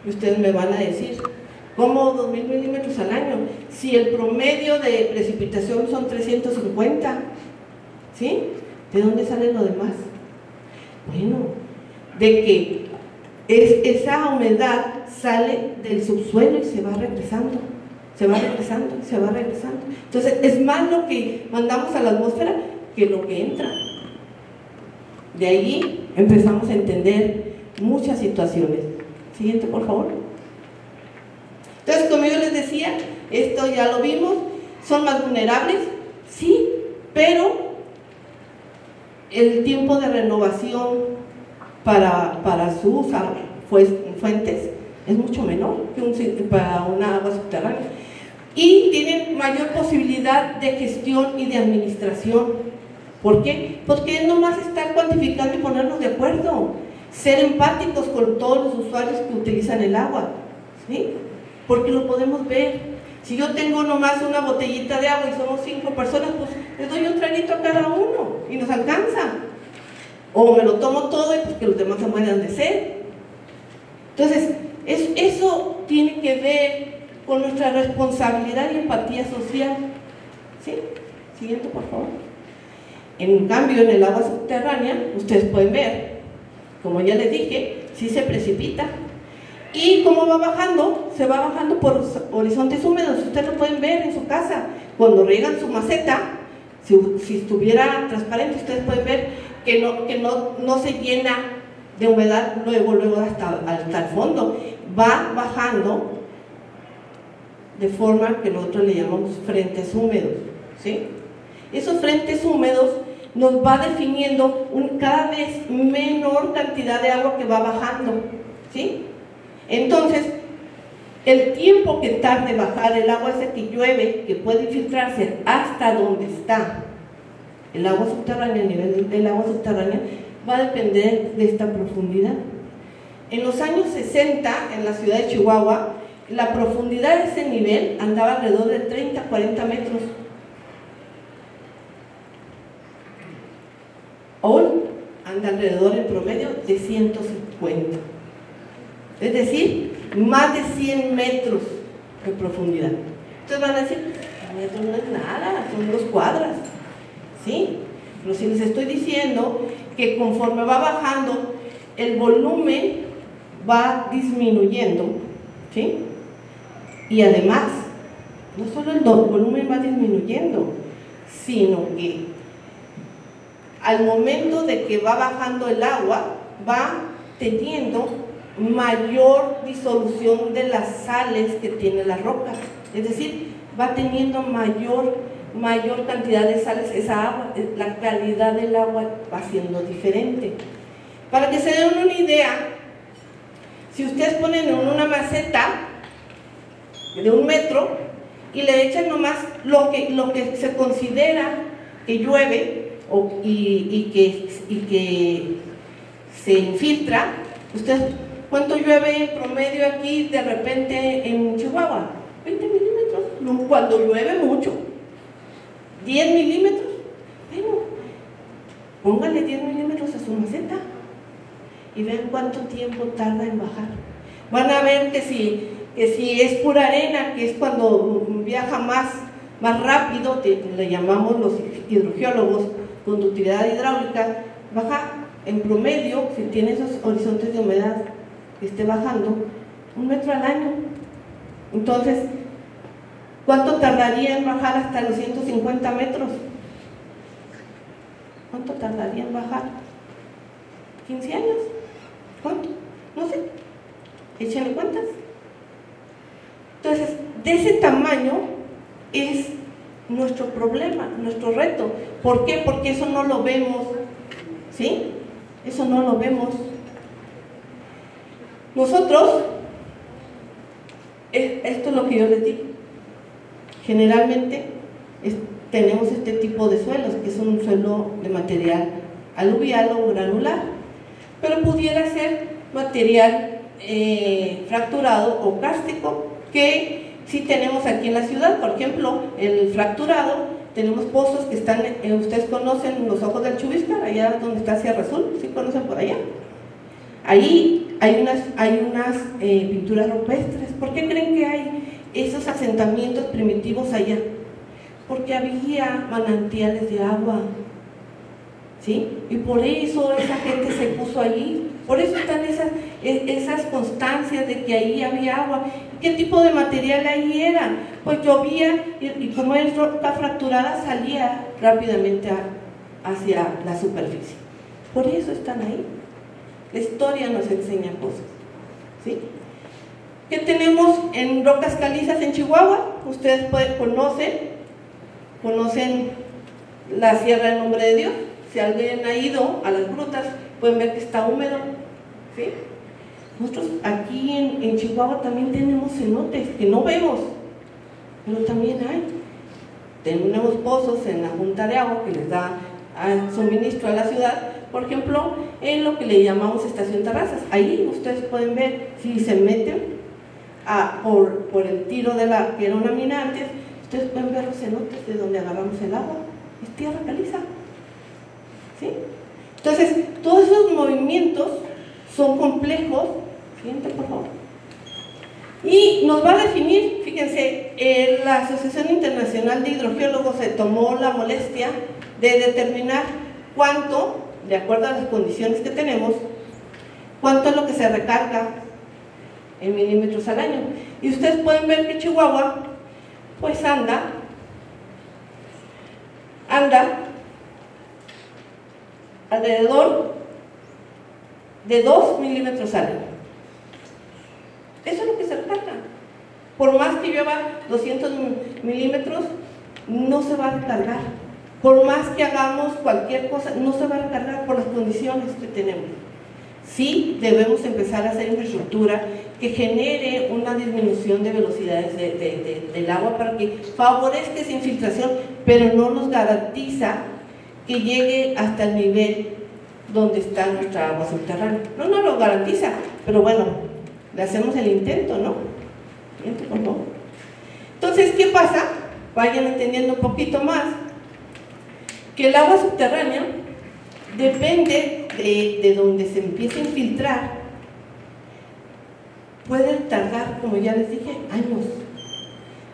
Y ustedes me van a decir, ¿cómo 2000 milímetros al año? Si el promedio de precipitación son 350, ¿sí? ¿De dónde sale lo demás? Bueno, de que esa humedad sale del subsuelo y se va regresando, se va regresando, se va regresando. Entonces, es más lo que mandamos a la atmósfera que lo que entra. De ahí empezamos a entender muchas situaciones. Siguiente, por favor. Entonces, como yo les decía, esto ya lo vimos, son más vulnerables, sí, pero el tiempo de renovación para sus fuentes es mucho menor que para una agua subterránea, y tienen mayor posibilidad de gestión y de administración. ¿Por qué? Porque es nomás estar cuantificando y ponernos de acuerdo, ser empáticos con todos los usuarios que utilizan el agua, ¿sí? Porque lo podemos ver. Si yo tengo nomás una botellita de agua y somos 5 personas, pues les doy un traguito a cada uno y nos alcanza. O me lo tomo todo y pues que los demás se mueran de sed. Entonces, eso tiene que ver con nuestra responsabilidad y empatía social. ¿Sí? Siguiente, por favor. En cambio, en el agua subterránea, ustedes pueden ver, como ya les dije, sí se precipita. ¿Y cómo va bajando? Se va bajando por horizontes húmedos. Ustedes lo pueden ver en su casa. Cuando riegan su maceta, si estuviera transparente, ustedes pueden ver que no se llena de humedad luego hasta el fondo. Va bajando de forma que nosotros le llamamos frentes húmedos, ¿sí? Esos frentes húmedos nos va definiendo cada vez menor cantidad de agua que va bajando, ¿sí? Entonces, el tiempo que tarde bajar el agua ese que llueve, que puede infiltrarse hasta donde está el agua subterránea, el nivel del agua subterránea, va a depender de esta profundidad. En los años 60, en la ciudad de Chihuahua, la profundidad de ese nivel andaba alrededor de 30 a 40 metros. Hoy anda alrededor en promedio de 150. Es decir, más de 100 metros de profundidad. Entonces van a decir, 100 metros no es nada, son 2 cuadras, ¿sí? Pero si les estoy diciendo que conforme va bajando, el volumen va disminuyendo, ¿sí? Y además, no solo el volumen va disminuyendo, sino que al momento de que va bajando el agua, va teniendo mayor disolución de las sales que tiene la roca, es decir, va teniendo mayor cantidad de sales esa agua, la calidad del agua va siendo diferente. Para que se den una idea, si ustedes ponen en una maceta de 1 metro y le echan nomás lo que se considera que llueve y que se infiltra, ustedes, ¿cuánto llueve en promedio aquí de repente en Chihuahua? 20 milímetros, cuando llueve mucho. 10 milímetros, bueno, póngale 10 milímetros a su maceta y vean cuánto tiempo tarda en bajar. Van a ver que si es pura arena, que es cuando viaja más rápido, le llamamos los hidrogeólogos conductividad hidráulica, baja en promedio, si tiene esos horizontes de humedad que esté bajando, 1 metro al año. Entonces, ¿cuánto tardaría en bajar hasta los 150 metros? ¿Cuánto tardaría en bajar? ¿15 años? ¿Cuánto? No sé. Échenle cuentas. Entonces, de ese tamaño es nuestro problema, nuestro reto. ¿Por qué? Porque eso no lo vemos, ¿sí? Eso no lo vemos. Nosotros, esto es lo que yo les digo, generalmente tenemos este tipo de suelos, que es un suelo de material aluvial o granular, pero pudiera ser material fracturado o kárstico, que sí tenemos aquí en la ciudad. Por ejemplo, el fracturado, tenemos pozos que están, ustedes conocen los Ojos del Chubíscar, allá donde está Sierra Azul, ¿sí conocen por allá? Ahí hay unas pinturas rupestres. ¿Por qué creen que hay esos asentamientos primitivos allá? Porque había manantiales de agua, ¿sí? Y por eso esa gente se puso allí. Por eso están esas constancias de que ahí había agua. ¿Qué tipo de material ahí era? Pues llovía y como es roca fracturada salía rápidamente hacia la superficie. Por eso están ahí. La historia nos enseña cosas, ¿sí? ¿Qué tenemos en rocas calizas en Chihuahua? Ustedes conocen la Sierra del Nombre de Dios. Si alguien ha ido a las grutas, pueden ver que está húmedo, ¿sí? Nosotros aquí en Chihuahua también tenemos cenotes que no vemos, pero también hay. Tenemos pozos en la Junta de Agua que les da suministro a la ciudad, por ejemplo, en lo que le llamamos Estación Terrazas. Ahí ustedes pueden ver, si se meten por el tiro de la que era una mina antes, ustedes pueden ver los cenotes de donde agarramos el agua. Es tierra caliza, ¿sí? Entonces, todos esos movimientos son complejos. Siguiente, por favor. Y nos va a definir, fíjense, la Asociación Internacional de Hidrogeólogos se tomó la molestia de determinar cuánto, de acuerdo a las condiciones que tenemos, cuánto es lo que se recarga en milímetros al año. Y ustedes pueden ver que Chihuahua, pues anda alrededor de 2 milímetros al año. Eso es lo que se recarga. Por más que llueva 200 milímetros, no se va a recargar. Por más que hagamos cualquier cosa, no se va a recargar por las condiciones que tenemos. Sí debemos empezar a hacer infraestructura que genere una disminución de velocidades del agua para que favorezca esa infiltración, pero no nos garantiza que llegue hasta el nivel donde está nuestra agua subterránea. No nos lo garantiza, pero bueno, le hacemos el intento, ¿no? Por favor. Entonces, ¿qué pasa? Vayan entendiendo un poquito más que el agua subterránea depende de donde se empiece a infiltrar. Puede tardar, como ya les dije, años.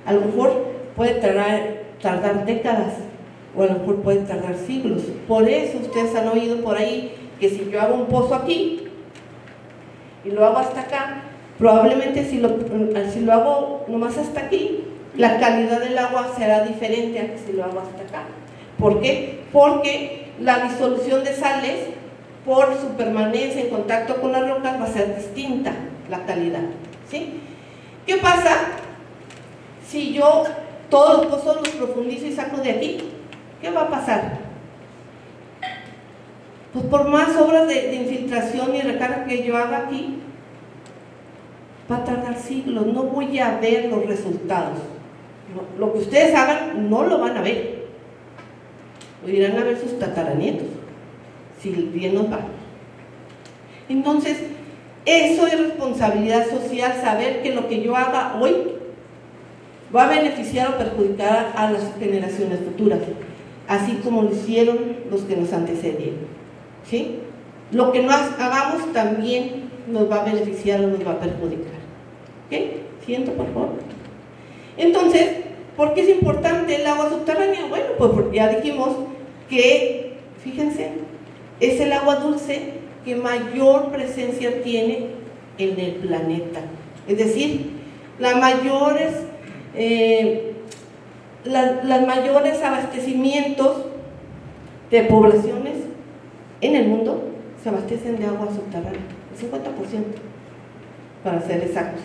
A lo mejor puede tardar décadas, o a lo mejor puede tardar siglos. Por eso ustedes han oído por ahí que si yo hago un pozo aquí y lo hago hasta acá, probablemente si lo hago nomás hasta aquí, la calidad del agua será diferente a que si lo hago hasta acá. ¿Por qué? Porque la disolución de sales, por su permanencia en contacto con las rocas, va a ser distinta la calidad, ¿sí? ¿Qué pasa si yo todos los pozos los profundizo y saco de aquí? ¿Qué va a pasar? Pues por más obras de infiltración y recarga que yo haga aquí, va a tardar siglos, no voy a ver los resultados. Lo que ustedes hagan no lo van a ver, lo irán a ver sus tataranietos, si bien nos va. Entonces, eso es responsabilidad social, saber que lo que yo haga hoy va a beneficiar o perjudicar a las generaciones futuras, así como lo hicieron los que nos antecedieron, ¿sí? Lo que no hagamos también nos va a beneficiar o nos va a perjudicar. ¿Ok? Siguiente, por favor. Entonces, ¿por qué es importante el agua subterránea? Bueno, pues porque ya dijimos que, fíjense, es el agua dulce que mayor presencia tiene en el planeta. Es decir, los mayores abastecimientos de poblaciones en el mundo se abastecen de agua subterránea, el 50%, para ser exactos.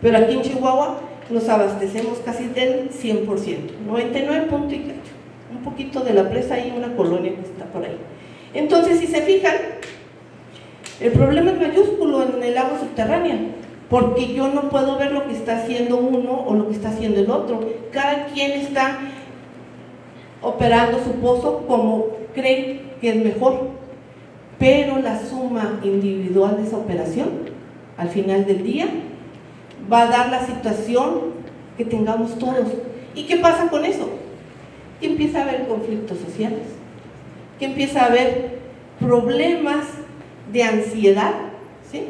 Pero aquí en Chihuahua nos abastecemos casi del 100%, 99 puntos y cacho, un poquito de la presa y una colonia que está por ahí. Entonces, si se fijan, el problema es mayúsculo en el agua subterránea, porque yo no puedo ver lo que está haciendo uno o lo que está haciendo el otro. Cada quien está operando su pozo como cree que es mejor, pero la suma individual de esa operación, al final del día, va a dar la situación que tengamos todos. ¿Y qué pasa con eso? Que empieza a haber conflictos sociales, que empieza a haber problemas de ansiedad ¿sí?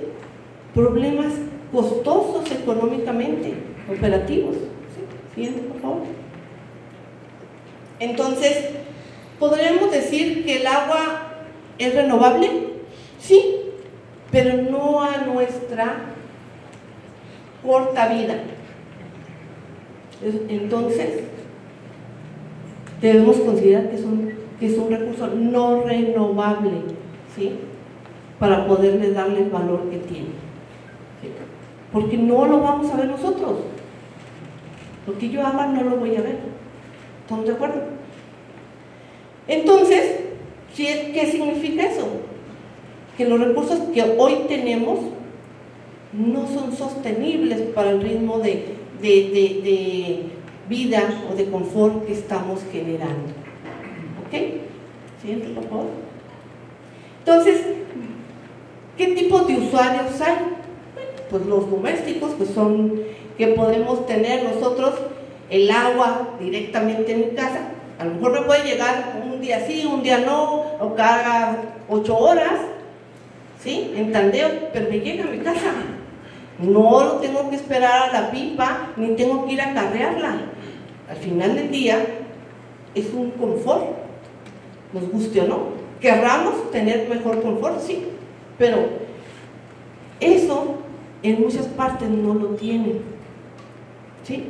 Problemas costosos económicamente, operativos. ¿Sí? Siguiente, por favor. Entonces, ¿podríamos decir que el agua es renovable? Sí, pero no a nuestra corta vida. Entonces, debemos considerar que es un recurso no renovable, ¿sí? Para poderle darle el valor que tiene, ¿sí? Porque no lo vamos a ver nosotros. Lo que yo haga no lo voy a ver. ¿Estamos de acuerdo? Entonces, ¿qué significa eso? Que los recursos que hoy tenemos no son sostenibles para el ritmo de vida o de confort que estamos generando. ¿Ok? Siguiente, por favor. Entonces, ¿qué tipos de usuarios hay? Pues los domésticos, que son, que podemos tener nosotros el agua directamente en mi casa. A lo mejor me puede llegar un día sí, un día no, o cada 8 horas, ¿sí? En tandeo, pero me llega a mi casa. No lo tengo que esperar a la pipa, ni tengo que ir a carrearla. Al final del día, es un confort, nos guste o no. Querramos tener mejor confort, sí, pero eso en muchas partes no lo tienen, ¿sí?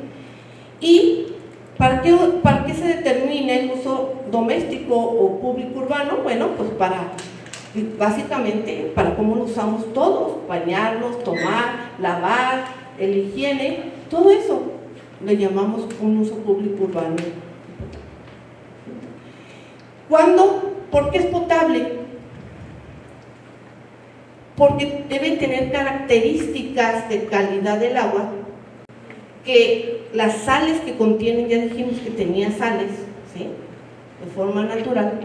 ¿Y para qué se determina el uso doméstico o público urbano? Bueno, pues básicamente para cómo lo usamos todos: bañarnos, tomar, lavar, el higiene, todo eso le llamamos un uso público urbano. ¿Por qué es potable? Porque debe tener características de calidad del agua, que las sales que contienen, ya dijimos que tenía sales, ¿sí? De forma natural,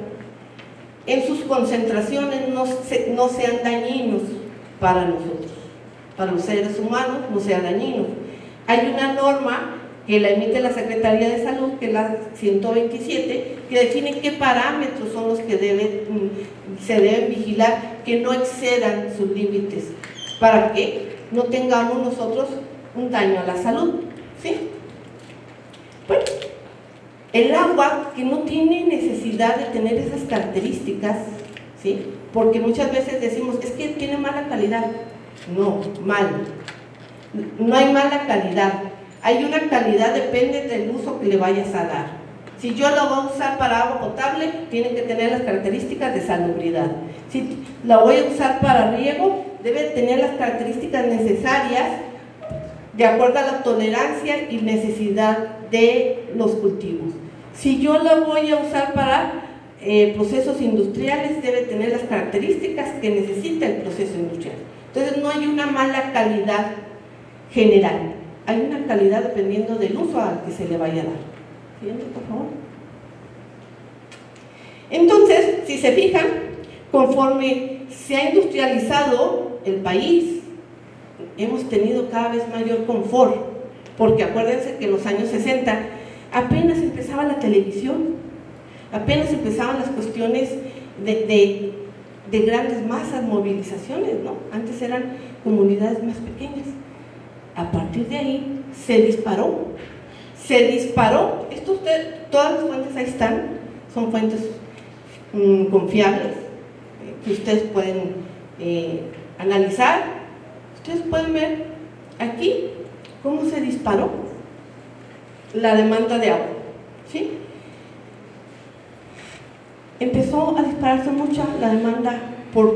en sus concentraciones no sean dañinos para nosotros, para los seres humanos no sean dañinos. Hay una norma que la emite la Secretaría de Salud, que es la 127, que define qué parámetros son los que se deben vigilar, que no excedan sus límites, para que no tengamos nosotros un daño a la salud, ¿sí? Bueno, el agua que no tiene necesidad de tener esas características, ¿sí? Porque muchas veces decimos, es que tiene mala calidad. No, mal. No hay mala calidad. Hay una calidad, depende del uso que le vayas a dar. Si yo lo voy a usar para agua potable, tiene que tener las características de salubridad. Si la voy a usar para riego, debe tener las características necesarias de acuerdo a la tolerancia y necesidad de los cultivos. Si yo la voy a usar para procesos industriales, debe tener las características que necesita el proceso industrial. Entonces no hay una mala calidad general, hay una calidad dependiendo del uso al que se le vaya a dar. Siguiente, por favor. Entonces, si se fijan, conforme se ha industrializado el país, hemos tenido cada vez mayor confort, porque acuérdense que en los años 60 apenas empezaba la televisión, apenas empezaban las cuestiones de grandes masas, movilizaciones, ¿no? Antes eran comunidades más pequeñas. A partir de ahí se disparó. Todas las fuentes ahí están, son fuentes confiables, que ustedes pueden analizar. Ustedes pueden ver aquí cómo se disparó la demanda de agua, ¿sí? Empezó a dispararse mucho la demanda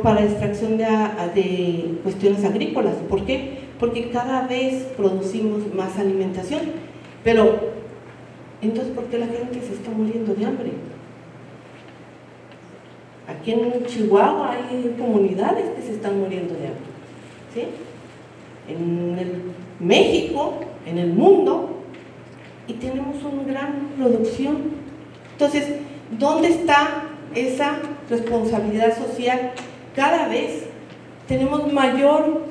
para extracción de cuestiones agrícolas. ¿Por qué? Porque cada vez producimos más alimentación. Pero, entonces, ¿por qué la gente se está muriendo de hambre? Aquí en Chihuahua hay comunidades que se están muriendo de hambre, ¿sí? En México, en el mundo, y tenemos una gran producción. Entonces, ¿dónde está esa responsabilidad social? Cada vez tenemos mayor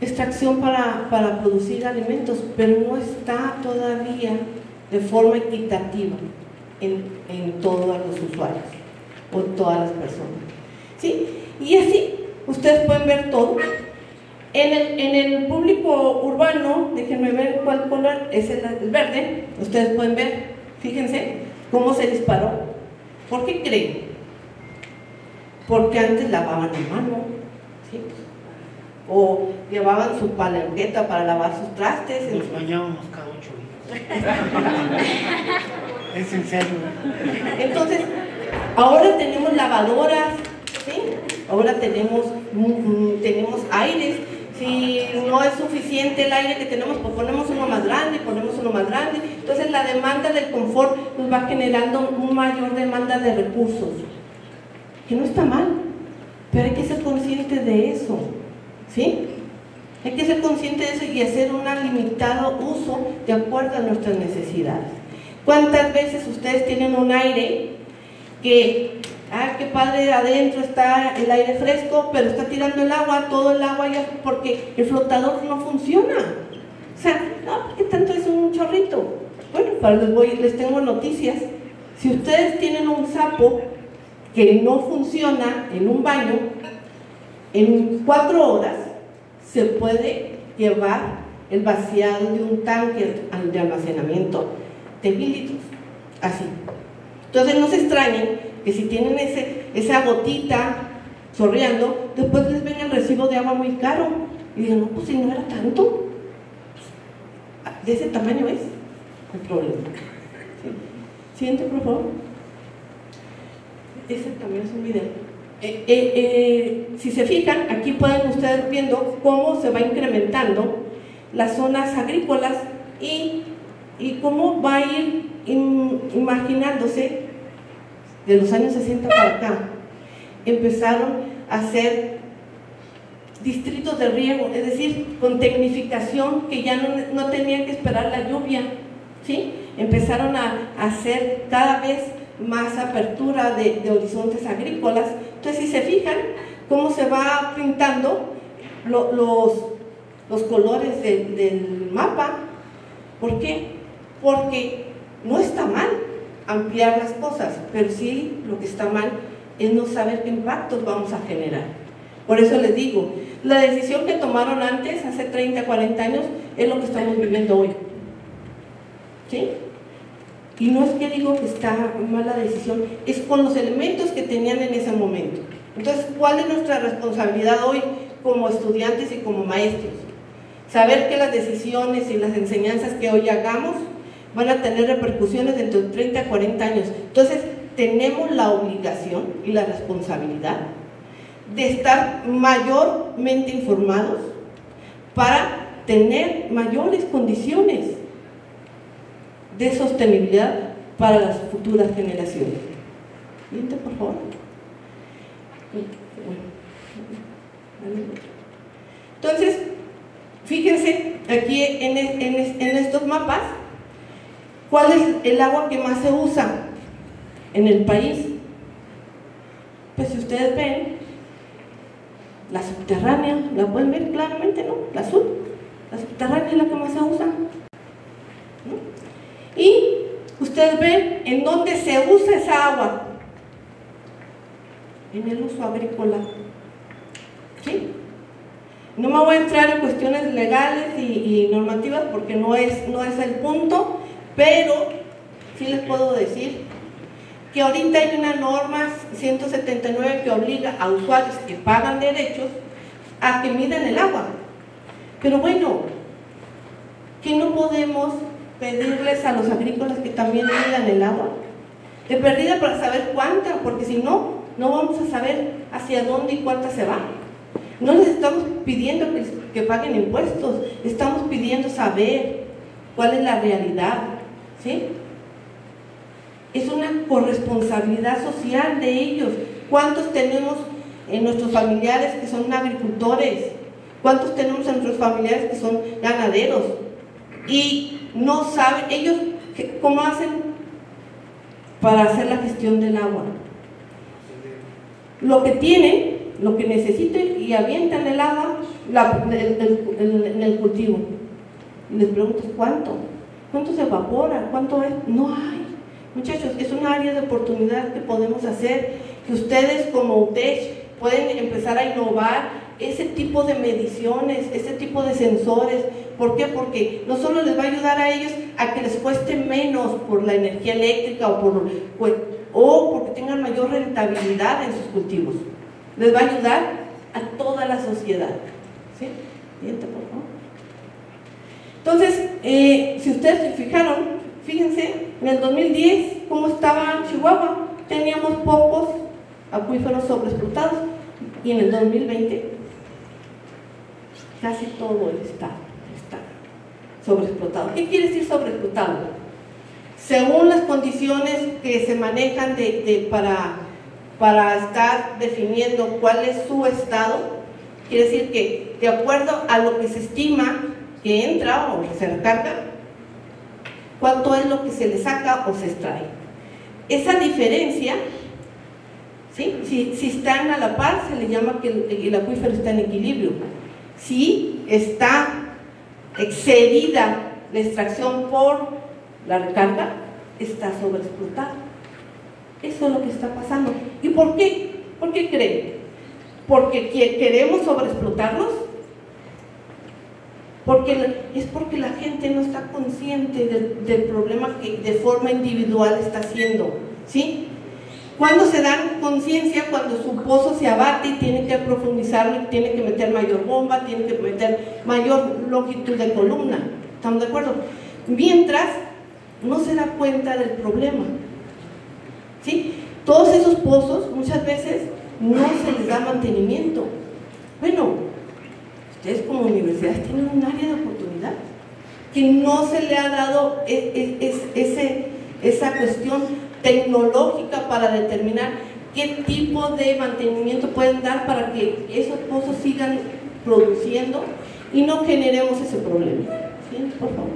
extracción para producir alimentos, pero no está todavía de forma equitativa en todos los usuarios o en todas las personas, ¿sí? Y así, ustedes pueden ver todo. En el público urbano, déjenme ver cuál color es el verde, ustedes pueden ver, fíjense cómo se disparó. ¿Por qué creen? Porque antes lavaban a mano, ¿sí? O llevaban su palanqueta para lavar sus trastes. Nos bañábamos cada 8 días. Es en serio. Entonces, ahora tenemos lavadoras, ¿sí? Ahora tenemos aires. Si no es suficiente el aire que tenemos, pues ponemos uno más grande, Entonces la demanda del confort nos va generando una mayor demanda de recursos, que no está mal, pero hay que ser consciente de eso, ¿sí? Hay que ser consciente de eso y hacer un limitado uso de acuerdo a nuestras necesidades. ¿Cuántas veces ustedes tienen un aire que, qué padre, adentro está el aire fresco, pero está tirando el agua, todo el agua ya, porque el flotador no funciona? O sea, no, ¿qué tanto es un chorrito? Bueno, les tengo noticias. Si ustedes tienen un sapo que no funciona en un baño, en 4 horas se puede llevar el vaciado de un tanque de almacenamiento de 1000 litros, así. Entonces no se extrañen que si tienen esa gotita chorreando, después les venga el recibo de agua muy caro y digan, no, pues si no era tanto, de ese tamaño es el problema. ¿Sí? Siguiente, por favor. Ese también es un video. Si se fijan, aquí pueden ustedes viendo cómo se va incrementando las zonas agrícolas y cómo va a ir imaginándose de los años 60 para acá. Empezaron a hacer distritos de riego, es decir, con tecnificación, que ya no tenían que esperar la lluvia, ¿sí? Empezaron a hacer cada vez más apertura de horizontes agrícolas. Entonces, si se fijan cómo se va pintando los colores del mapa. ¿Por qué? Porque no está mal ampliar las cosas, pero sí lo que está mal es no saber qué impactos vamos a generar. Por eso les digo, la decisión que tomaron antes, hace 30, 40 años, es lo que estamos viviendo hoy, ¿sí? Y no es que digo que está mala decisión, es con los elementos que tenían en ese momento. Entonces, ¿cuál es nuestra responsabilidad hoy como estudiantes y como maestros? Saber que las decisiones y las enseñanzas que hoy hagamos van a tener repercusiones dentro de 30 a 40 años. Entonces, tenemos la obligación y la responsabilidad de estar mayormente informados para tener mayores condiciones de sostenibilidad para las futuras generaciones. Siguiente, por favor. Entonces, fíjense aquí en estos mapas, ¿cuál es el agua que más se usa en el país? Pues si ustedes ven, la subterránea, la pueden ver claramente, ¿no? La azul, la subterránea es la que más se usa, ¿no? Y ustedes ven en dónde se usa esa agua, en el uso agrícola, ¿sí? No me voy a entrar en cuestiones legales y normativas porque no es el punto, pero sí les puedo decir que ahorita hay una norma 179 que obliga a usuarios que pagan derechos a que midan el agua. Pero bueno, ¿qué no podemos pedirles a los agrícolas que también midan el agua? De perdida para saber cuánta, porque si no, no vamos a saber hacia dónde y cuánta se va. No les estamos pidiendo que paguen impuestos, estamos pidiendo saber cuál es la realidad, ¿sí? Es una corresponsabilidad social de ellos. ¿Cuántos tenemos en nuestros familiares que son agricultores? ¿Cuántos tenemos en nuestros familiares que son ganaderos? Y no saben, ellos, ¿cómo hacen para hacer la gestión del agua? Lo que tienen, lo que necesiten, y avientan el agua en el cultivo. Y les pregunto, ¿cuánto? ¿Cuánto se evapora? ¿Cuánto es? No hay. Muchachos, es un área de oportunidad que podemos hacer, que ustedes como UTECH, pueden empezar a innovar ese tipo de mediciones, ese tipo de sensores. ¿Por qué? Porque no solo les va a ayudar a ellos a que les cueste menos por la energía eléctrica o porque tengan mayor rentabilidad en sus cultivos. Les va a ayudar a toda la sociedad. ¿Sí? Siguiente, por favor. Entonces, si ustedes se fijaron, fíjense, en el 2010, ¿cómo estaba Chihuahua? Teníamos pocos acuíferos sobreexplotados, y en el 2020 casi todo el estado está sobreexplotado. ¿Qué quiere decir sobreexplotado? Según las condiciones que se manejan para estar definiendo cuál es su estado, quiere decir que de acuerdo a lo que se estima que entra o que se recarga, cuánto es lo que se le saca o se extrae. Esa diferencia, ¿sí? Si están a la par, se le llama que el acuífero está en equilibrio. Si está excedida la extracción por la recarga, está sobreexplotado. Eso es lo que está pasando. ¿Y por qué? ¿Por qué creen? ¿Porque queremos sobreexplotarlos? Es porque la gente no está consciente del problema que de forma individual está haciendo, ¿sí? Cuando se dan conciencia, cuando su pozo se abate y tiene que profundizarlo, tiene que meter mayor bomba, tiene que meter mayor longitud de columna. ¿Estamos de acuerdo? Mientras no se da cuenta del problema, ¿sí? Todos esos pozos muchas veces no se les da mantenimiento. Bueno, ustedes como universidades tienen un área de oportunidad que no se le ha dado esa cuestión tecnológica para determinar qué tipo de mantenimiento pueden dar para que esos pozos sigan produciendo y no generemos ese problema. ¿Sí? Por favor.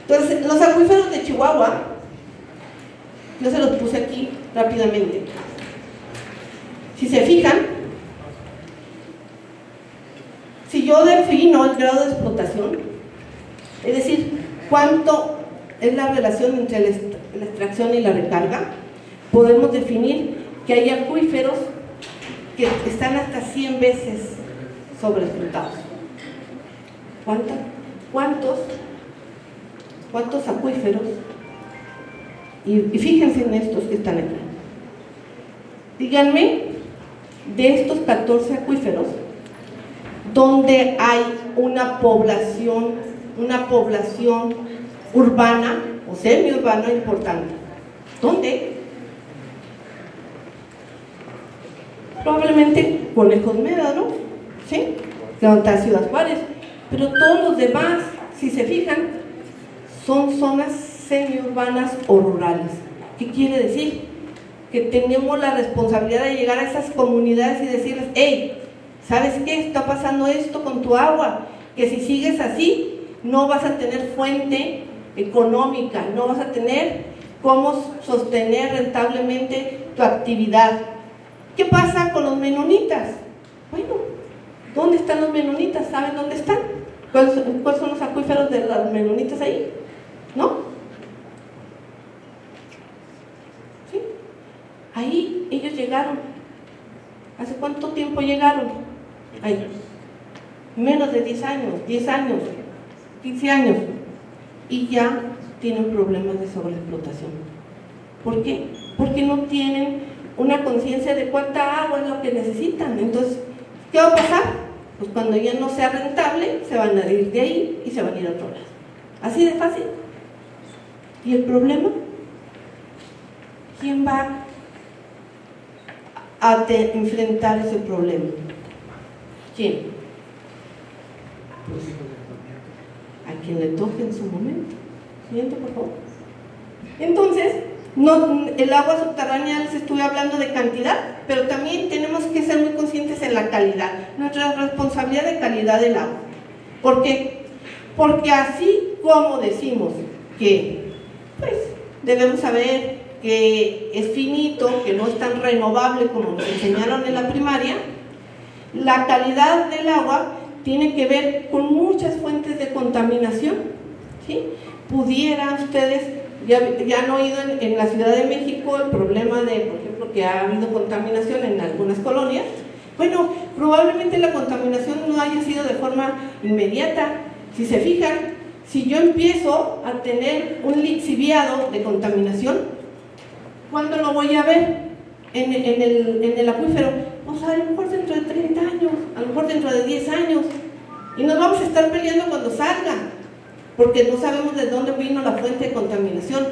Entonces, los acuíferos de Chihuahua, yo se los puse aquí rápidamente. Si se fijan, si yo defino el grado de explotación, es decir, cuánto es la relación entre la extracción y la recarga, podemos definir que hay acuíferos que están hasta 100 veces sobreexplotados. ¿Cuántos acuíferos? Y fíjense en estos que están aquí. Díganme, de estos 14 acuíferos, donde hay una población urbana o semiurbana importante. ¿Dónde? Probablemente Conejos Médano, ¿sí? Donde está Ciudad Juárez, pero todos los demás, si se fijan, son zonas semiurbanas o rurales. ¿Qué quiere decir? Que tenemos la responsabilidad de llegar a esas comunidades y decirles: hey, ¿sabes qué? Está pasando esto con tu agua, que si sigues así no vas a tener fuente económica, no vas a tener cómo sostener rentablemente tu actividad. ¿Qué pasa con los menonitas? Bueno, ¿dónde están los menonitas? ¿Saben dónde están? ¿Cuáles son los acuíferos de los menonitas ahí? ¿No? ¿Sí? Ahí ellos llegaron. ¿Hace cuánto tiempo llegaron? Ahí. Menos de 10 años, 15 años. Y ya tienen problemas de sobreexplotación. ¿Por qué? Porque no tienen una conciencia de cuánta agua es lo que necesitan. Entonces, ¿qué va a pasar? Pues cuando ya no sea rentable, se van a ir de ahí y se van a ir a otro lado. Así de fácil. ¿Y el problema? ¿Quién va a enfrentar ese problema? ¿Quién? Pues a quien le toque en su momento. Siguiente, por favor. Entonces, el agua subterránea, les estuve hablando de cantidad, pero también tenemos que ser muy conscientes en la calidad, nuestra responsabilidad de calidad del agua. ¿Por qué? Porque así como decimos que pues debemos saber que es finito, que no es tan renovable como nos enseñaron en la primaria, la calidad del agua tiene que ver con muchas fuentes de contaminación, ¿sí? Pudieran ustedes ya han oído en la Ciudad de México el problema de, por ejemplo, que ha habido contaminación en algunas colonias. Bueno, probablemente la contaminación no haya sido de forma inmediata. Si se fijan, si yo empiezo a tener un lixiviado de contaminación, ¿cuándo lo voy a ver? En el acuífero, pues a lo mejor dentro de 30 años, a lo mejor dentro de 10 años, y nos vamos a estar peleando cuando salga, porque no sabemos de dónde vino la fuente de contaminación,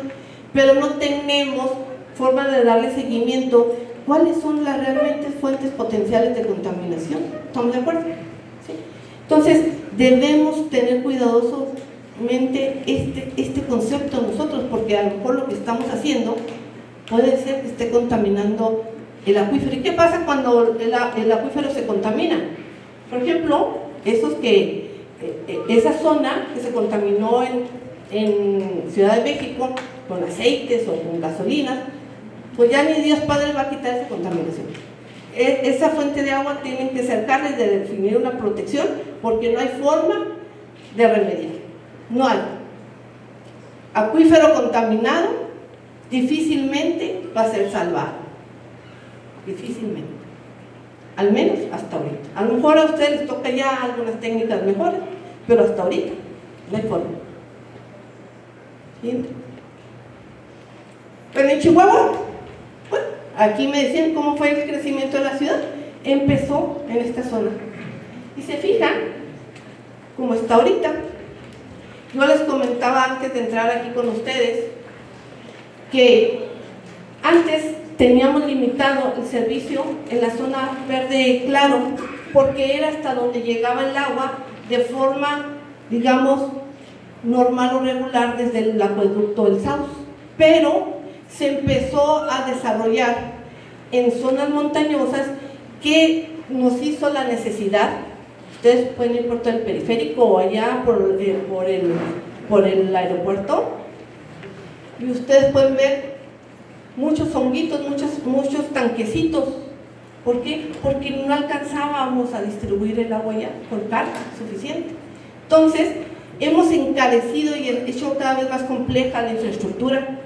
pero no tenemos forma de darle seguimiento. ¿Cuáles son las realmente fuentes potenciales de contaminación? ¿Estamos de acuerdo? ¿Sí? Entonces, debemos tener cuidadosamente este concepto nosotros, porque a lo mejor lo que estamos haciendo puede ser que esté contaminando el acuífero. ¿Y qué pasa cuando el acuífero se contamina? Por ejemplo, esa zona que se contaminó en Ciudad de México con aceites o con gasolinas, pues ya ni Dios Padre va a quitar esa contaminación. Esa fuente de agua tienen que cercarla y de definir una protección, porque no hay forma de remediar. No hay. Acuífero contaminado difícilmente va a ser salvado. Difícilmente. Al menos hasta ahorita. A lo mejor a ustedes les toca ya algunas técnicas mejores, pero hasta ahorita no hay forma. ¿Siguiente? Bueno, en Chihuahua, bueno, aquí me decían cómo fue el crecimiento de la ciudad. Empezó en esta zona. Y se fijan cómo está ahorita. Yo les comentaba antes de entrar aquí con ustedes que antes teníamos limitado el servicio en la zona verde claro, porque era hasta donde llegaba el agua de forma, digamos, normal o regular desde el acueducto del Saus. Pero se empezó a desarrollar en zonas montañosas que nos hizo la necesidad. Ustedes pueden ir por todo el periférico o allá por el aeropuerto y ustedes pueden ver muchos honguitos, muchos tanquecitos. ¿Por qué? Porque no alcanzábamos a distribuir el agua ya con carga suficiente. Entonces, hemos encarecido y hecho cada vez más compleja la infraestructura.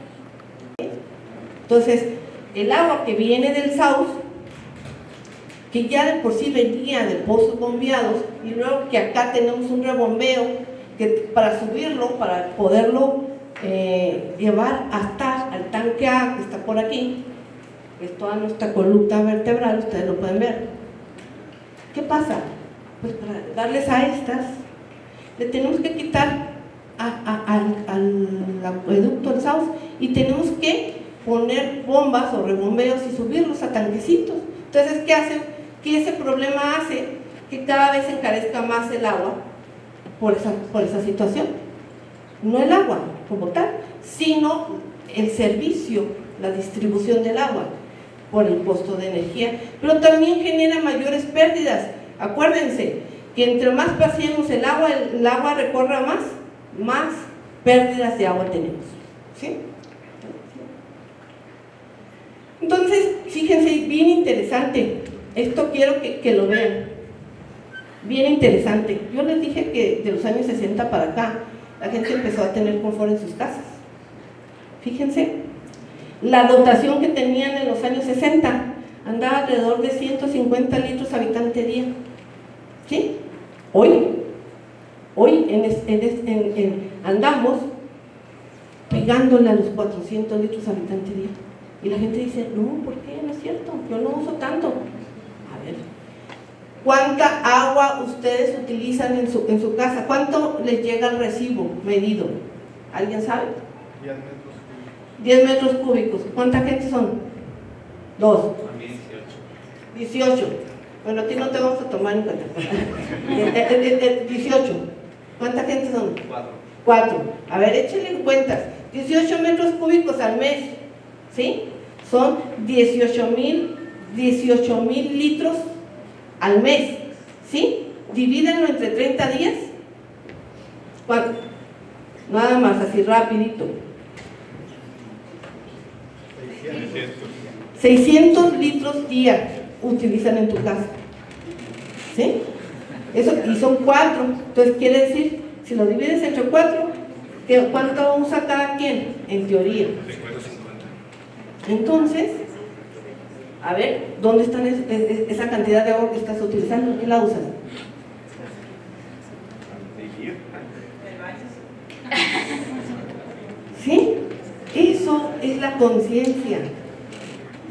Entonces, el agua que viene del Saus, que ya de por sí venía de pozos bombeados, y luego que acá tenemos un rebombeo que para subirlo, para poderlo llevar hasta el tanque A que está por aquí, que es toda nuestra columna vertebral, ustedes lo pueden ver. ¿Qué pasa? Pues para darles a estas, le tenemos que quitar al acueducto del Saus y tenemos que poner bombas o rebombeos y subirlos a tanquecitos. Entonces, ¿qué hace? Que ese problema hace que cada vez encarezca más el agua por esa situación. No el agua como tal, sino el servicio, la distribución del agua por el costo de energía, pero también genera mayores pérdidas. Acuérdense que entre más vaciemos el agua recorra más pérdidas de agua tenemos. ¿Sí? Entonces, fíjense, bien interesante. Esto quiero que lo vean. Bien interesante. Yo les dije que de los años 60 para acá, la gente empezó a tener confort en sus casas. Fíjense, la dotación que tenían en los años 60 andaba alrededor de 150 litros habitante día. ¿Sí? Hoy andamos pegándole a los 400 litros habitante día. Y la gente dice, no, ¿por qué? No es cierto, yo no uso tanto. A ver, ¿cuánta agua ustedes utilizan en su casa? ¿Cuánto les llega el recibo medido? ¿Alguien sabe? 10 metros cúbicos. ¿Cuánta gente son? 2. 18. Bueno, a ti no te vamos a tomar en cuenta. 18. ¿Cuánta gente son? 4. A ver, échenle cuentas. 18 metros cúbicos al mes. ¿Sí? Son 18,000 litros al mes. ¿Sí? Divídenlo entre 30 días. ¿Cuánto? Nada más, así rapidito. 600 litros día utilizan en tu casa. ¿Sí? Eso, y son 4. Entonces quiere decir, si lo divides entre 4, ¿Cuánto usa cada quien? En teoría. 50-50. Entonces, a ver, ¿dónde está esa cantidad de agua que estás utilizando? ¿Qué la usas? ¿Sí? Eso es la conciencia,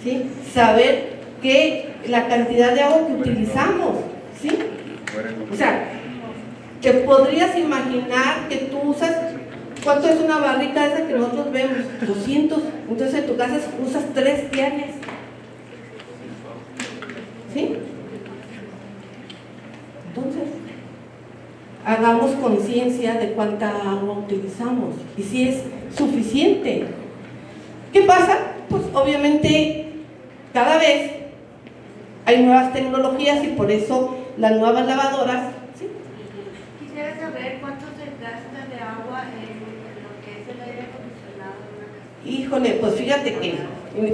¿sí? Saber que la cantidad de agua que utilizamos, ¿sí? O sea, te podrías imaginar que tú usas, ¿cuánto es una barrica esa que nosotros vemos? 200, entonces en tu casa usas 3 diarias, ¿sí? Entonces, hagamos conciencia de cuánta agua utilizamos y si es suficiente. ¿Qué pasa? Pues obviamente cada vez hay nuevas tecnologías y por eso las nuevas lavadoras, ¿sí? Quisiera saber cuánto se gasta de agua en lo que es el aire acondicionado. Híjole, pues fíjate que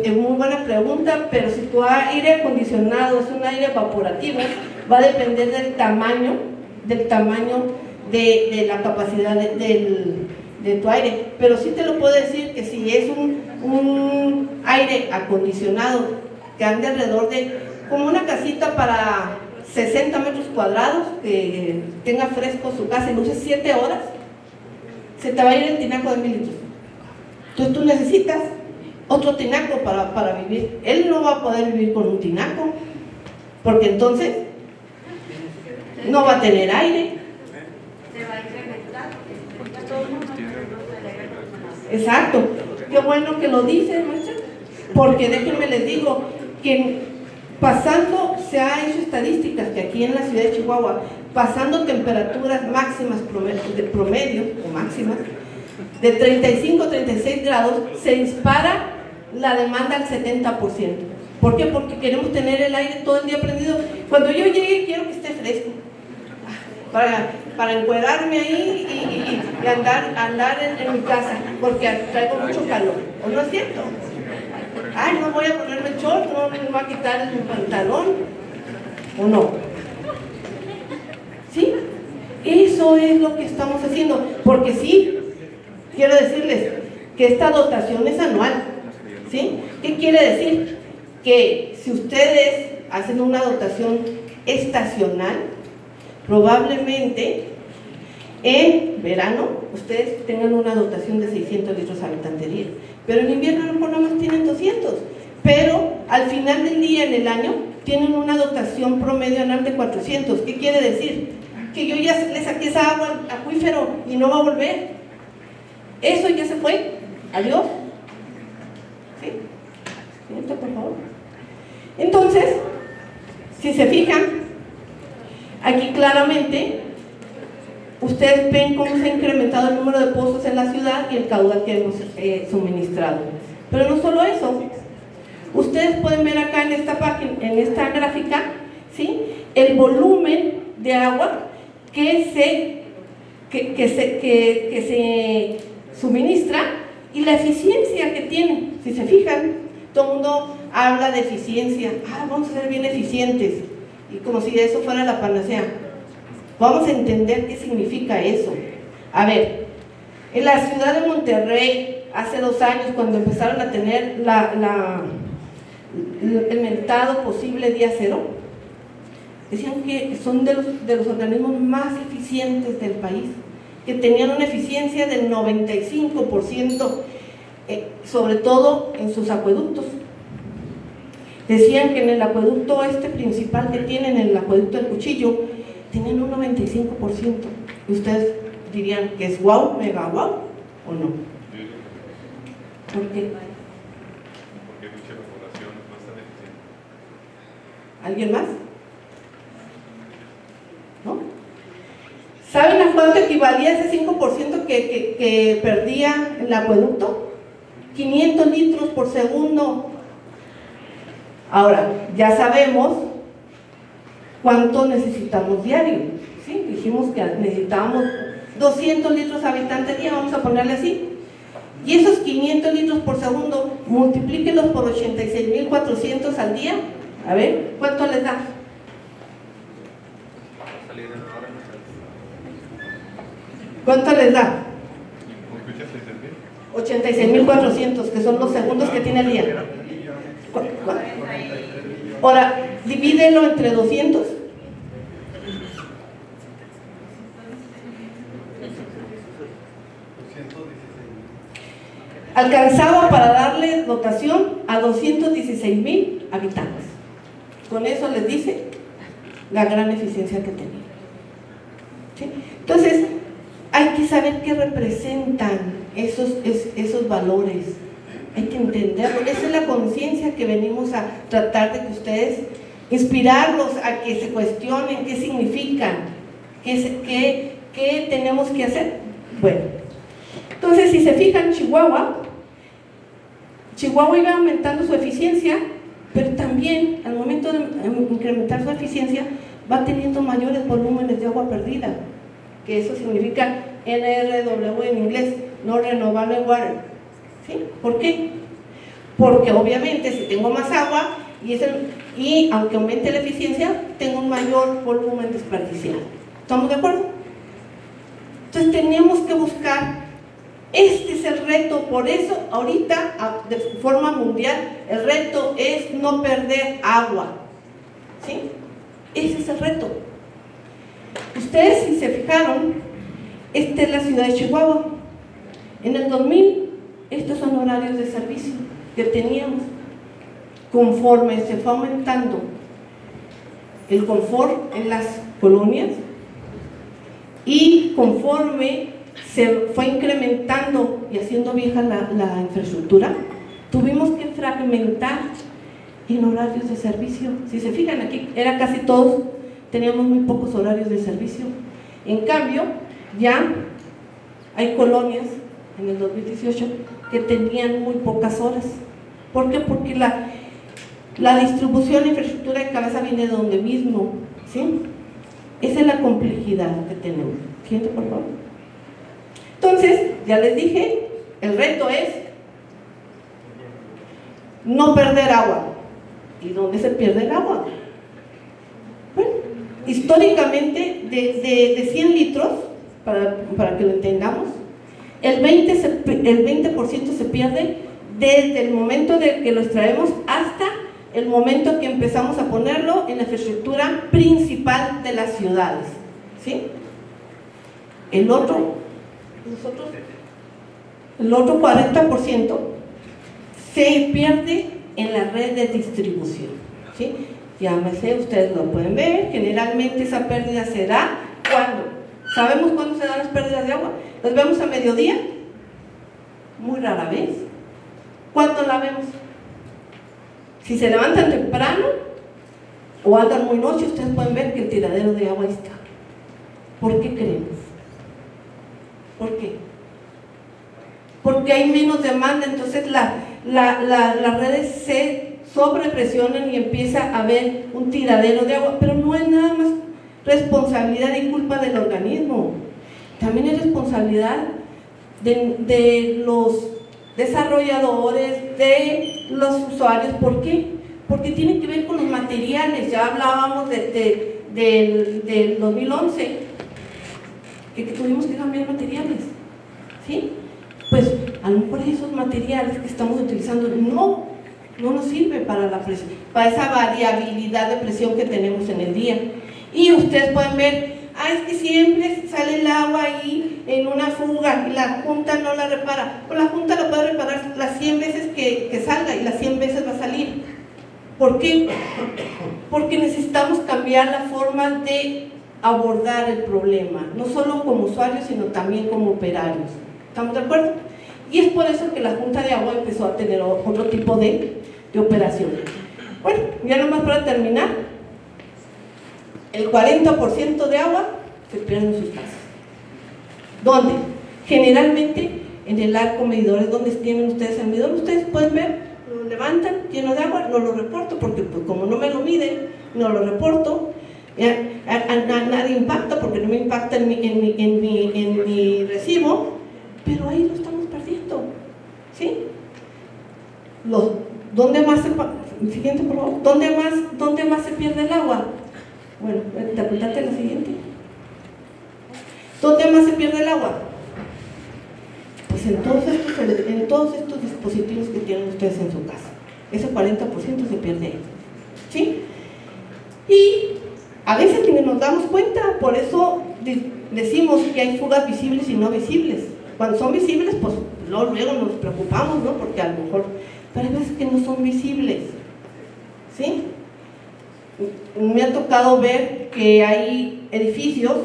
es muy buena pregunta, pero si tu aire acondicionado es un aire evaporativo, va a depender del tamaño de la capacidad de tu aire. Pero sí te lo puedo decir que si es un aire acondicionado que ande alrededor de como una casita para 60 metros cuadrados, que tenga fresco su casa y lo uses 7 horas, se te va a ir el tinaco de 1000 litros. Entonces tú necesitas otro tinaco para vivir. Él no va a poder vivir con un tinaco, porque entonces no va a tener aire. Se va a incrementar, porque todo el mundo produce el aire acondicionado. Exacto. Qué bueno que lo dice, maestra, porque déjenme les digo que pasando, se ha hecho estadísticas que aquí en la ciudad de Chihuahua, pasando temperaturas máximas promedio o máximas de 35 36 grados, se dispara la demanda al 70%. ¿Por qué? Porque queremos tener el aire todo el día prendido. Cuando yo llegue quiero que esté fresco para encuadrarme ahí y andar en mi casa, porque traigo mucho calor. ¿O no es cierto? Ay, no voy a ponerme short, no me voy a quitar el pantalón. ¿O no? ¿Sí? Eso es lo que estamos haciendo. Porque sí, quiero decirles que esta dotación es anual. ¿Sí? ¿Qué quiere decir? Que si ustedes hacen una dotación estacional, probablemente en verano ustedes tengan una dotación de 600 litros habitante día, pero en invierno no por nada más tienen 200, pero al final del día en el año tienen una dotación promedio anual de 400. ¿Qué quiere decir? Que yo ya le saqué esa agua al acuífero y no va a volver. Eso ya se fue. Adiós. ¿Sí? Siguiente, por favor. Entonces, si se fijan, aquí claramente ustedes ven cómo se ha incrementado el número de pozos en la ciudad y el caudal que hemos suministrado. Pero no solo eso, ustedes pueden ver acá en esta página, en esta gráfica, ¿sí?, el volumen de agua que se suministra y la eficiencia que tiene. Si se fijan, todo el mundo habla de eficiencia. Vamos a ser bien eficientes, y como si eso fuera la panacea. Vamos a entender qué significa eso. A ver, en la ciudad de Monterrey, hace 2 años, cuando empezaron a tener el mentado posible día cero, decían que son de los organismos más eficientes del país, que tenían una eficiencia del 95%, sobre todo en sus acueductos. Decían que en el acueducto principal que tienen, el acueducto del Cuchillo, tienen un 95%. Y ustedes dirían que es wow, mega wow, ¿o no? ¿Por qué? Porque mucha evaporación no es tan eficiente. ¿Alguien más? ¿No? ¿Saben a cuánto equivalía ese 5% que perdía el acueducto? 500 litros por segundo. Ahora, ya sabemos cuánto necesitamos diario, ¿sí? Dijimos que necesitábamos 200 litros habitante día, vamos a ponerle así. Y esos 500 litros por segundo, multiplíquenlos por 86.400 al día. A ver, ¿cuánto les da? ¿Cuánto les da? 86.400, que son los segundos que tiene el día. Ahora, divídelo entre 200. Alcanzaba para darle dotación a 216.000 habitantes. Con eso les dice la gran eficiencia que tenía. ¿Sí? Entonces, hay que saber qué representan esos valores. Hay que entenderlo. Esa es la conciencia que venimos a tratar de que ustedes, inspirarlos a que se cuestionen qué significan, qué tenemos que hacer. Bueno, entonces si se fijan, Chihuahua iba aumentando su eficiencia, pero también al momento de incrementar su eficiencia va teniendo mayores volúmenes de agua perdida, que eso significa NRW en inglés, no renovable water. ¿Sí? ¿Por qué? Porque obviamente si tengo más agua y aunque aumente la eficiencia, tengo un mayor volumen desperdiciado. ¿Estamos de acuerdo? Entonces tenemos que buscar, este es el reto, por eso ahorita de forma mundial el reto es no perder agua. ¿Sí? Ese es el reto. Ustedes, si se fijaron, esta es la ciudad de Chihuahua. En el 2000, estos son horarios de servicio que teníamos. Conforme se fue aumentando el confort en las colonias y conforme se fue incrementando y haciendo vieja la infraestructura, tuvimos que fragmentar en horarios de servicio. Si se fijan aquí, era casi todos, teníamos muy pocos horarios de servicio. En cambio, ya hay colonias en el 2018 que tenían muy pocas horas. ¿Por qué? Porque la distribución de infraestructura de cabeza viene de donde mismo, ¿sí? Esa es la complejidad que tenemos. Siguiente, por favor. Entonces, ya les dije, el reto es no perder agua. ¿Y dónde se pierde el agua? Bueno, históricamente, de 100 litros, para que lo entendamos, el 20% se pierde desde el momento de que lo extraemos hasta el momento que empezamos a ponerlo en la infraestructura principal de las ciudades. ¿Sí? El otro 40% se pierde en la red de distribución. ¿Sí? Llámese, ustedes lo pueden ver, generalmente esa pérdida se da ¿cuándo? ¿Sabemos cuándo se dan las pérdidas de agua? ¿Las vemos a mediodía? Muy rara vez. ¿Cuándo la vemos? Si se levantan temprano o andan muy noche, ustedes pueden ver que el tiradero de agua está. ¿Por qué creemos? ¿Por qué? Porque hay menos demanda, entonces las redes se sobrepresionan y empieza a haber un tiradero de agua, pero no es nada más responsabilidad y culpa del organismo, también es responsabilidad de los desarrolladores, de los usuarios. ¿Por qué? Porque tiene que ver con los materiales. Ya hablábamos del 2011 que tuvimos que cambiar materiales, ¿sí? Pues a lo mejor esos materiales que estamos utilizando no nos sirve para la presión, para esa variabilidad de presión que tenemos en el día. Y ustedes pueden ver, es que siempre sale el agua ahí en una fuga y la Junta no la repara. Pues la Junta la puede reparar las 100 veces que salga y las 100 veces va a salir. ¿Por qué? Porque necesitamos cambiar la forma de abordar el problema, no solo como usuarios, sino también como operarios. ¿Estamos de acuerdo? Y es por eso que la Junta de Agua empezó a tener otro tipo de operaciones. Bueno, ya nomás para terminar, el 40% de agua se pierde en sus casas. ¿Dónde? Generalmente en el arco medidores, donde tienen ustedes el medidor, ustedes pueden ver, lo levantan lleno de agua, no lo reporto, porque pues, como no me lo miden, no lo reporto. Nadie impacta porque no me impacta en mi recibo, pero ahí lo estamos perdiendo. ¿Sí? ¿Dónde más siguiente, por favor. ¿Dónde más se pierde el agua? Bueno, interpretate la siguiente. ¿Dónde más se pierde el agua? Pues Pues en todos estos dispositivos que tienen ustedes en su casa. Ese 40% se pierde ahí, ¿sí? Y a veces ni nos damos cuenta, por eso decimos que hay fugas visibles y no visibles. Cuando son visibles, pues luego nos preocupamos, ¿no? Porque a lo mejor, pero hay veces que no son visibles, ¿sí? Me ha tocado ver que hay edificios,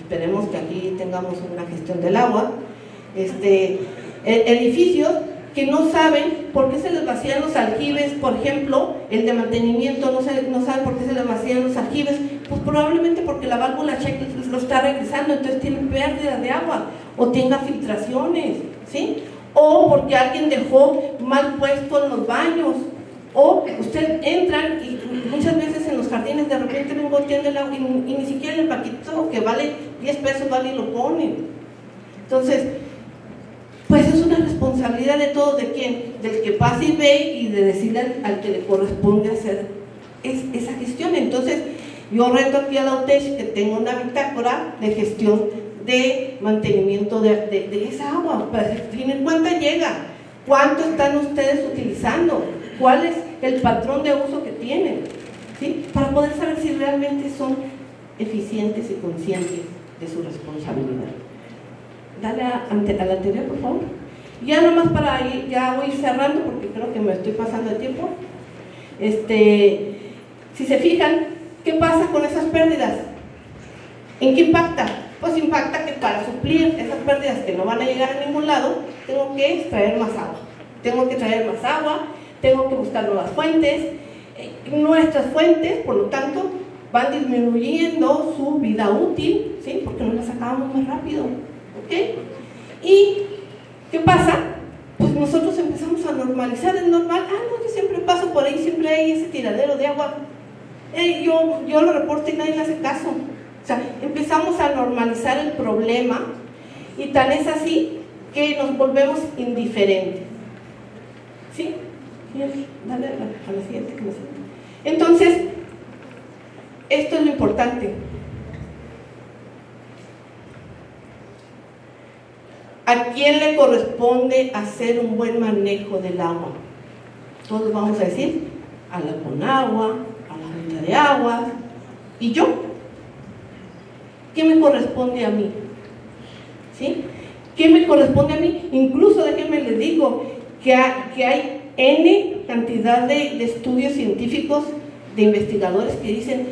esperemos que aquí tengamos una gestión del agua, edificios que no saben por qué se les vacían los aljibes, por ejemplo, el de mantenimiento no saben por qué se les vacían los aljibes, pues probablemente porque la válvula check lo está regresando, entonces tienen pérdida de agua, o tenga filtraciones, ¿sí? O porque alguien dejó mal puesto en los baños, o usted entran y muchas veces en los jardines de repente ven goteando el agua y ni siquiera el paquito que vale 10 pesos vale y lo ponen. Entonces, pues es una responsabilidad de todos, ¿de quién? Del que pasa y ve, y de decirle al que le corresponde hacer esa gestión. Entonces, yo reto aquí a la UTESH que tenga una bitácora de gestión de mantenimiento de esa agua, para definir cuánta llega, cuánto están ustedes utilizando, cuál es el patrón de uso que tienen, ¿sí? Para poder saber si realmente son eficientes y conscientes de su responsabilidad. Dale a la anterior, por favor. Ya nomás para ir, ya voy a ir cerrando porque creo que me estoy pasando el tiempo. Si se fijan, ¿qué pasa con esas pérdidas? ¿En qué impacta? Pues impacta que para suplir esas pérdidas que no van a llegar a ningún lado, tengo que traer más agua. Tengo que buscar nuevas fuentes. Nuestras fuentes, por lo tanto, van disminuyendo su vida útil, ¿sí? Porque no las acabamos más rápido. ¿Ok? ¿Y qué pasa? Pues nosotros empezamos a normalizar, es normal, no, yo siempre paso por ahí, siempre hay ese tiradero de agua, yo lo reporto y nadie le hace caso. O sea, empezamos a normalizar el problema y tan es así que nos volvemos indiferentes. ¿Sí? Dale a la siguiente. Entonces, esto es lo importante. ¿A quién le corresponde hacer un buen manejo del agua? Todos vamos a decir, a la Conagua, a la Junta de Aguas, ¿y yo? ¿Qué me corresponde a mí? ¿Sí? ¿Qué me corresponde a mí? Incluso déjenme les digo que hay N cantidad de estudios científicos, de investigadores que dicen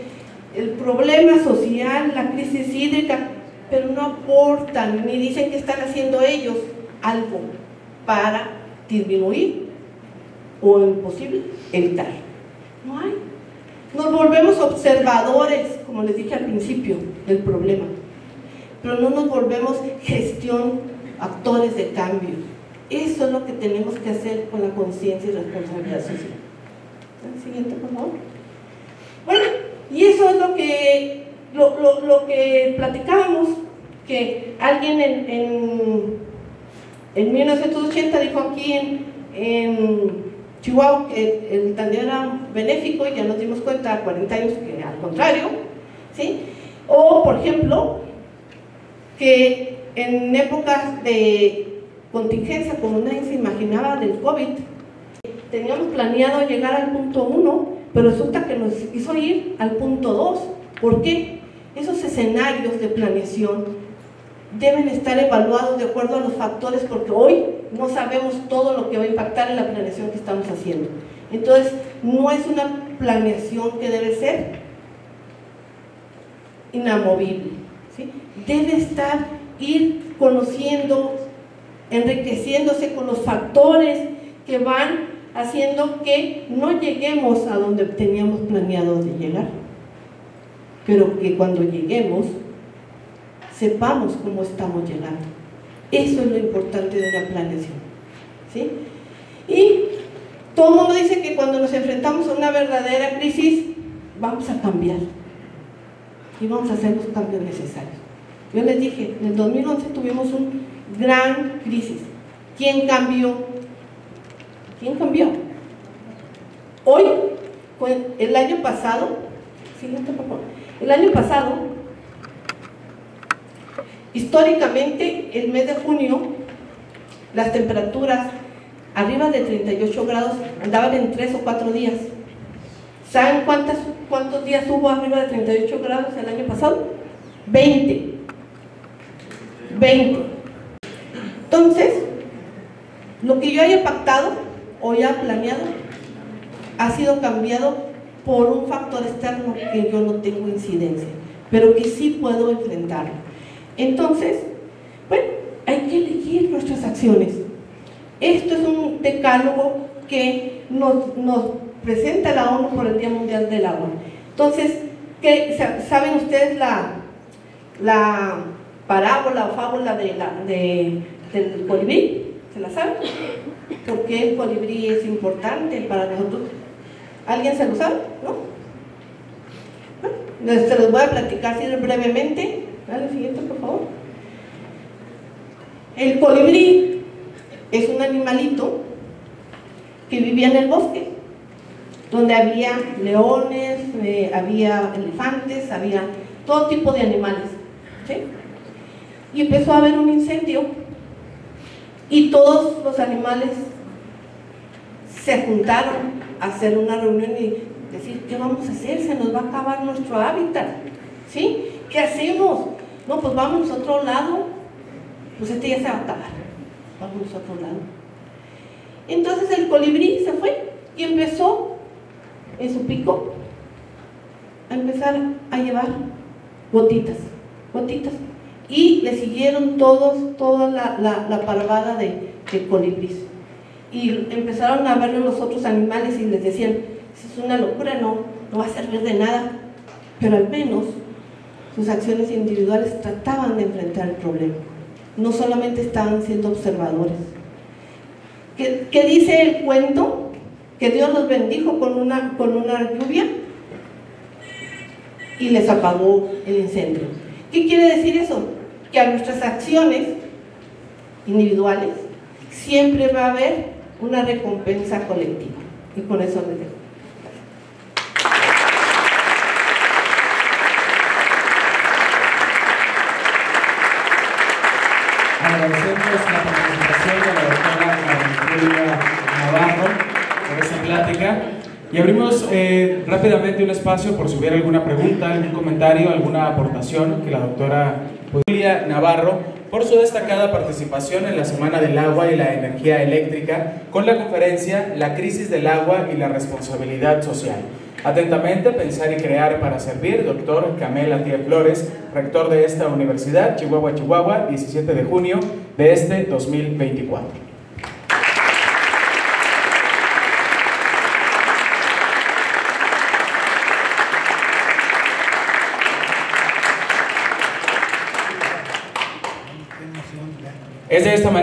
el problema social, la crisis hídrica, pero no aportan ni dicen que están haciendo ellos algo para disminuir o en posible evitar. No hay. Nos volvemos observadores, como les dije al principio, del problema, pero no nos volvemos actores de cambio. Eso es lo que tenemos que hacer con la conciencia y responsabilidad social. Siguiente, por favor. Bueno, y eso es lo que platicábamos, que alguien en 1980 dijo aquí en Chihuahua que el tandeo era benéfico, y ya nos dimos cuenta 40 años que al contrario, ¿sí? O por ejemplo que en épocas de contingencia, como nadie se imaginaba del COVID, teníamos planeado llegar al punto 1, pero resulta que nos hizo ir al punto 2. ¿Por qué? Esos escenarios de planeación deben estar evaluados de acuerdo a los factores, porque hoy no sabemos todo lo que va a impactar en la planeación que estamos haciendo. Entonces, no es una planeación que debe ser inamovible, ¿sí? Debe ir conociendo, enriqueciéndose con los factores que van haciendo que no lleguemos a donde teníamos planeado de llegar, pero que cuando lleguemos sepamos cómo estamos llegando. Eso es lo importante de una planeación, ¿sí? Y todo el mundo dice que cuando nos enfrentamos a una verdadera crisis vamos a cambiar y vamos a hacer los cambios necesarios. Yo les dije, en el 2011 tuvimos una gran crisis. ¿Quién cambió? ¿Quién cambió? Hoy, el año pasado, siguiente por favor, el año pasado, históricamente, el mes de junio las temperaturas arriba de 38 grados andaban en 3 o 4 días. ¿Saben cuántos días hubo arriba de 38 grados el año pasado? 20. Entonces, lo que yo haya pactado o ya planeado ha sido cambiado por un factor externo que yo no tengo incidencia, pero que sí puedo enfrentarlo. Entonces, bueno, hay que elegir nuestras acciones. Esto es un decálogo que nos presenta la ONU por el Día Mundial del Agua. Entonces, ¿saben ustedes la parábola o fábula del colibrí? ¿Se la saben? ¿Por qué el colibrí es importante para nosotros? ¿Alguien se lo sabe? ¿No? Bueno, se los voy a platicar así brevemente. Dale, siguiente, por favor. El colibrí es un animalito que vivía en el bosque, donde había leones, había elefantes, había todo tipo de animales, ¿sí? Y empezó a haber un incendio y todos los animales se juntaron a hacer una reunión y decir, ¿qué vamos a hacer? Se nos va a acabar nuestro hábitat, ¿sí? ¿Qué hacemos? No, pues vámonos a otro lado, pues este ya se va a acabar, vámonos a otro lado. Entonces el colibrí se fue y empezó en su pico a empezar a llevar gotitas, y le siguieron toda la parvada de colibrís, y empezaron a verlo los otros animales y les decían, es una locura, no va a servir de nada, pero al menos sus acciones individuales trataban de enfrentar el problema, no solamente estaban siendo observadores. ¿Qué dice el cuento? Que Dios los bendijo con una lluvia y les apagó el incendio. ¿Qué quiere decir eso? Que a nuestras acciones individuales siempre va a haber una recompensa colectiva. Y con eso les dejo. Agradecemos la participación de la doctora María Navarro por esta plática y abrimos rápidamente un espacio por si hubiera alguna pregunta, algún comentario, alguna aportación que la doctora María Navarro, por su destacada participación en la Semana del Agua y la Energía Eléctrica con la conferencia La crisis del agua y la responsabilidad social. Atentamente, Pensar y Crear para Servir, doctor Camel Atié Flores, rector de esta universidad, Chihuahua, Chihuahua, 17 de junio de este 2024. Es de esta manera.